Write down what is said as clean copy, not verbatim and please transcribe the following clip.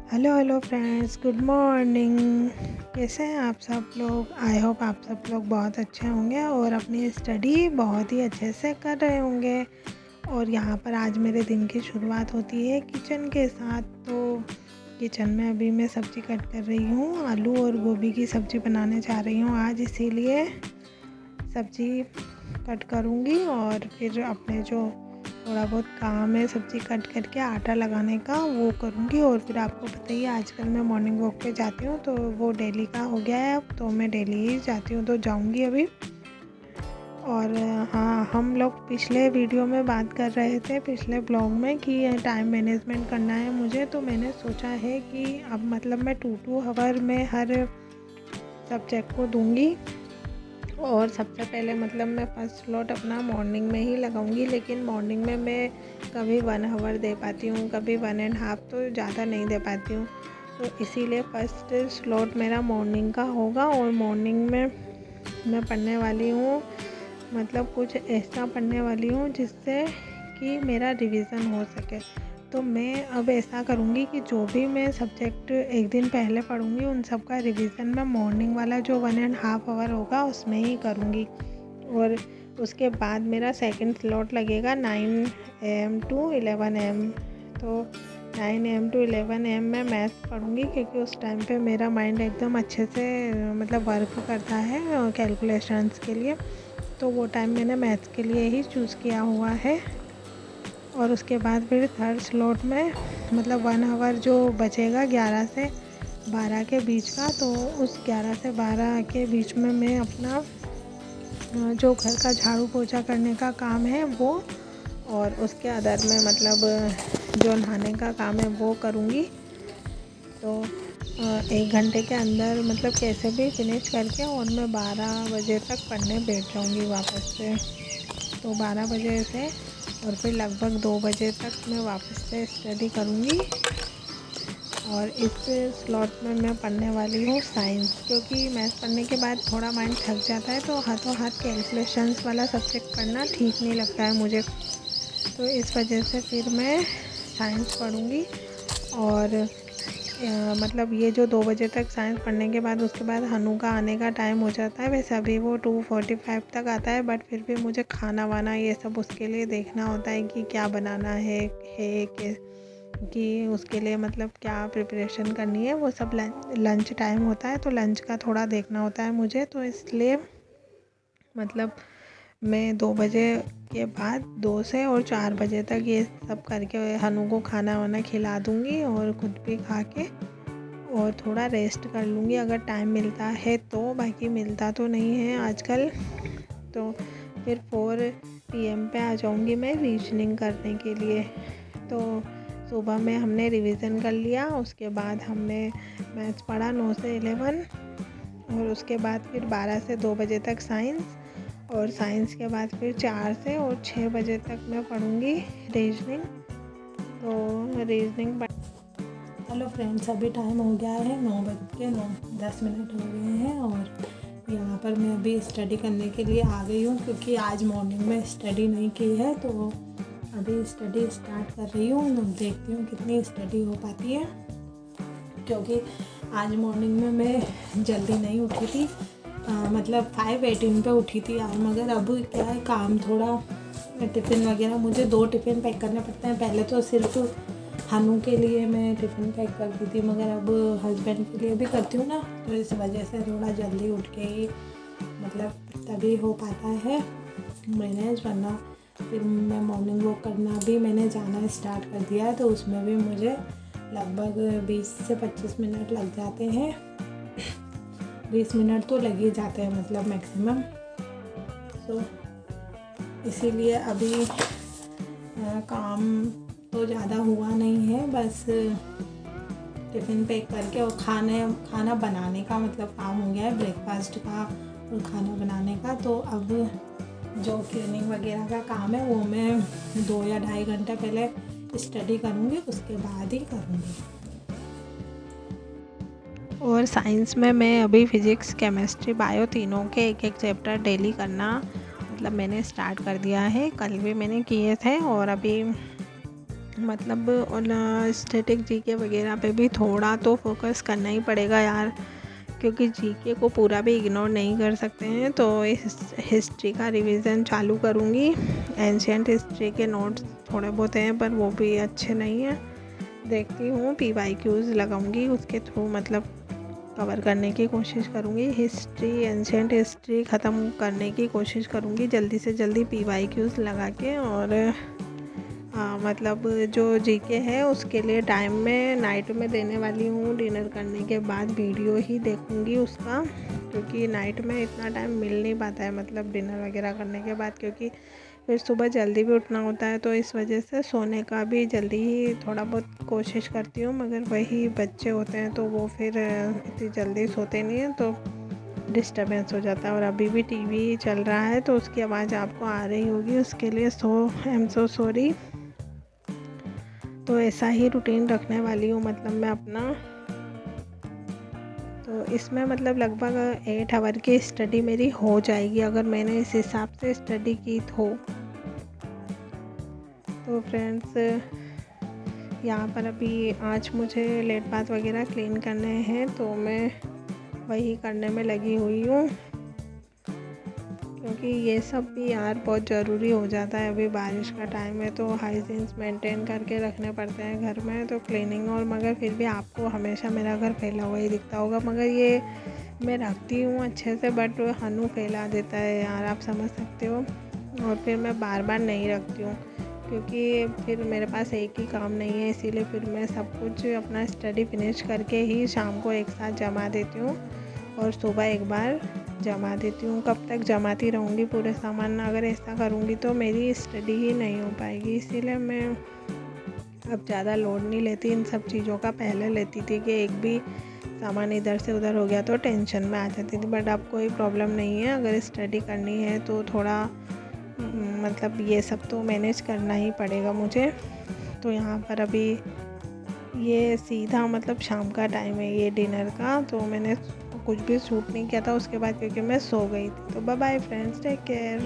Hello hello friends, good morning. कैसे हैं आप सब लोग? आई होप आप सब लोग बहुत अच्छे होंगे और अपनी स्टडी बहुत ही अच्छे से कर रहे होंगे। और यहाँ पर आज मेरे दिन की शुरुआत होती है किचन के साथ। तो किचन में अभी मैं सब्ज़ी कट कर रही हूँ, आलू और गोभी की सब्ज़ी बनाने जा रही हूँ आज, इसीलिए सब्ज़ी कट करूँगी और फिर अपने जो थोड़ा बहुत काम है सब्ज़ी कट करके आटा लगाने का वो करूँगी। और फिर आपको पता ही है आजकल मैं मॉर्निंग वॉक पे जाती हूँ, तो वो डेली का हो गया है अब, तो मैं डेली ही जाती हूँ, तो जाऊँगी अभी। और हाँ, हम लोग पिछले वीडियो में बात कर रहे थे, पिछले ब्लॉग में, कि टाइम मैनेजमेंट करना है मुझे। तो मैंने सोचा है कि अब मतलब मैं 2 आवर में हर सब्जेक्ट को दूँगी। और सबसे पहले मतलब मैं फ़र्स्ट स्लॉट अपना मॉर्निंग में ही लगाऊंगी, लेकिन मॉर्निंग में मैं कभी 1 आवर दे पाती हूँ, कभी 1.5, तो ज़्यादा नहीं दे पाती हूँ। तो इसीलिए फ़र्स्ट स्लॉट मेरा मॉर्निंग का होगा। और मॉर्निंग में मैं पढ़ने वाली हूँ, मतलब कुछ ऐसा पढ़ने वाली हूँ जिससे कि मेरा रिवीज़न हो सके। तो मैं अब ऐसा करूँगी कि जो भी मैं सब्जेक्ट एक दिन पहले पढ़ूँगी उन सब का रिवीज़न मैं मॉर्निंग वाला जो 1.5 आवर होगा उसमें ही करूँगी। और उसके बाद मेरा सेकंड स्लॉट लगेगा 9 AM टू 11 AM। तो 9 AM टू 11 AM में मैथ्स पढ़ूँगी, क्योंकि उस टाइम पे मेरा माइंड एकदम अच्छे से मतलब वर्क करता है कैलकुलेशंस के लिए। तो वो टाइम मैंने मैथ्स के लिए ही चूज़ किया हुआ है। और उसके बाद फिर थर्ड स्लॉट में मतलब 1 आवर जो बचेगा 11 से 12 के बीच का, तो उस 11 से 12 के बीच में मैं अपना जो घर का झाड़ू पोछा करने का काम है वो, और उसके अदर में मतलब जो नहाने का काम है वो करूँगी। तो 1 घंटे के अंदर मतलब कैसे भी फिनिश करके और मैं 12 बजे तक पढ़ने बैठ जाऊँगी वापस से। तो 12 बजे से और फिर लगभग 2 बजे तक मैं वापस से स्टडी करूँगी। और इस स्लॉट में मैं पढ़ने वाली हूँ साइंस, क्योंकि मैथ्स पढ़ने के बाद थोड़ा माइंड थक जाता है, तो हाथों हाथ कैलकुलेशंस वाला सब्जेक्ट पढ़ना ठीक नहीं लगता है मुझे। तो इस वजह से फिर मैं साइंस पढ़ूँगी। और मतलब ये जो 2 बजे तक साइंस पढ़ने के बाद उसके बाद हनु का आने का टाइम हो जाता है। वैसे अभी वो 2:45 तक आता है, बट फिर भी मुझे खाना वाना ये सब उसके लिए देखना होता है कि क्या बनाना है कि उसके लिए मतलब क्या प्रिपरेशन करनी है, वो सब लंच टाइम होता है, तो लंच का थोड़ा देखना होता है मुझे। तो इसलिए मतलब मैं 2 बजे के बाद 2 से और 4 बजे तक ये सब करके हनु को खाना वाना खिला दूँगी और ख़ुद भी खा के और थोड़ा रेस्ट कर लूँगी अगर टाइम मिलता है तो, बाकी मिलता तो नहीं है आजकल। तो फिर 4 PM पे आ जाऊँगी मैं रीजनिंग करने के लिए। तो सुबह में हमने रिवीज़न कर लिया, उसके बाद हमने मैथ्स पढ़ा 9 से 11, और उसके बाद फिर 12 से 2 बजे तक साइंस, और साइंस के बाद फिर 4 से और 6 बजे तक मैं पढ़ूँगी रीजनिंग। तो रीजनिंग हेलो फ्रेंड्स, अभी टाइम हो गया है 9:10 हो गए हैं, और यहाँ पर मैं अभी स्टडी करने के लिए आ गई हूँ, क्योंकि आज मॉर्निंग में स्टडी नहीं की है, तो अभी स्टडी स्टार्ट कर रही हूँ। देखती हूँ कितनी स्टडी हो पाती है, क्योंकि आज मॉर्निंग में मैं जल्दी नहीं उठी थी, मतलब 5:18 पे उठी थी आज। मगर अब क्या है, काम थोड़ा, टिफ़िन वगैरह मुझे 2 टिफ़िन पैक करने पड़ते हैं। पहले तो सिर्फ हनु के लिए मैं टिफ़िन पैक करती थी, मगर अब हस्बैंड के लिए भी करती हूँ ना, तो इस वजह से थोड़ा जल्दी उठ के ही मतलब तभी हो पाता है मैनेज, वरना फिर मैं मॉर्निंग वॉक करना भी मैंने जाना स्टार्ट कर दिया है, तो उसमें भी मुझे लगभग 20 से 25 मिनट लग जाते हैं। 20 मिनट तो लग ही जाते हैं मतलब मैक्सिमम। तो इसीलिए अभी काम तो ज़्यादा हुआ नहीं है, बस टिफ़िन पैक करके और खाना बनाने का मतलब काम हो गया है, ब्रेकफास्ट का और खाना बनाने का। तो अब जो क्लीनिंग वगैरह का काम है वो मैं 2 या 2.5 घंटा पहले स्टडी करूँगी, उसके बाद ही करूँगी। और साइंस में मैं अभी फिज़िक्स, केमिस्ट्री, बायो तीनों के एक एक चैप्टर डेली करना मतलब मैंने स्टार्ट कर दिया है। कल भी मैंने किए थे और अभी मतलब स्टैटिक जीके वगैरह पे भी थोड़ा तो फोकस करना ही पड़ेगा यार, क्योंकि जीके को पूरा भी इग्नोर नहीं कर सकते हैं। तो इस हिस्ट्री का रिवीजन चालू करूँगी। एंशियंट हिस्ट्री के नोट्स थोड़े बहुत हैं पर वो भी अच्छे नहीं हैं। देखती हूँ, PYQs लगाऊंगी, उसके थ्रू मतलब कवर करने की कोशिश करूँगी। हिस्ट्री, एंशियंट हिस्ट्री ख़त्म करने की कोशिश करूँगी जल्दी से जल्दी PYQs लगा के। और मतलब जो जीके है उसके लिए टाइम में नाइट में देने वाली हूँ। डिनर करने के बाद वीडियो ही देखूँगी उसका, क्योंकि नाइट में इतना टाइम मिल नहीं पाता है मतलब डिनर वगैरह करने के बाद, क्योंकि फिर सुबह जल्दी भी उठना होता है। तो इस वजह से सोने का भी जल्दी ही थोड़ा बहुत कोशिश करती हूँ, मगर वही बच्चे होते हैं तो वो फिर इतनी जल्दी सोते नहीं हैं, तो डिस्टर्बेंस हो जाता है। और अभी भी टीवी चल रहा है तो उसकी आवाज़ आपको आ रही होगी, उसके लिए आई एम सो सॉरी। तो ऐसा ही रूटीन रखने वाली हूँ मतलब मैं अपना। तो इसमें मतलब लगभग 8 आवर की स्टडी मेरी हो जाएगी अगर मैंने इस हिसाब से स्टडी की तो फ्रेंड्स, यहाँ पर अभी आज मुझे लेट बाथ वगैरह क्लीन करने हैं तो मैं वही करने में लगी हुई हूँ, क्योंकि ये सब भी यार बहुत ज़रूरी हो जाता है। अभी बारिश का टाइम है तो हाइजीन्स मेंटेन करके रखने पड़ते हैं घर में, तो क्लीनिंग। और मगर फिर भी आपको हमेशा मेरा घर फैला हुआ ही दिखता होगा, मगर ये मैं रखती हूँ अच्छे से, बट हनु फैला देता है यार, आप समझ सकते हो। और फिर मैं बार बार नहीं रखती हूँ, क्योंकि फिर मेरे पास एक ही काम नहीं है, इसीलिए फिर मैं सब कुछ अपना स्टडी फिनिश करके ही शाम को एक साथ जमा देती हूँ और सुबह एक बार जमा देती हूँ। कब तक जमाती रहूँगी पूरे सामान? अगर ऐसा करूँगी तो मेरी स्टडी ही नहीं हो पाएगी, इसीलिए मैं अब ज़्यादा लोड नहीं लेती इन सब चीज़ों का। पहले लेती थी कि एक भी सामान इधर से उधर हो गया तो टेंशन में आ जाती थी, बट अब कोई प्रॉब्लम नहीं है। अगर स्टडी करनी है तो थोड़ा मतलब ये सब तो मैनेज करना ही पड़ेगा मुझे। तो यहाँ पर अभी ये सीधा मतलब शाम का टाइम है ये डिनर का, तो मैंने कुछ भी शूट नहीं किया था उसके बाद, क्योंकि मैं सो गई थी। तो bye bye friends, take care.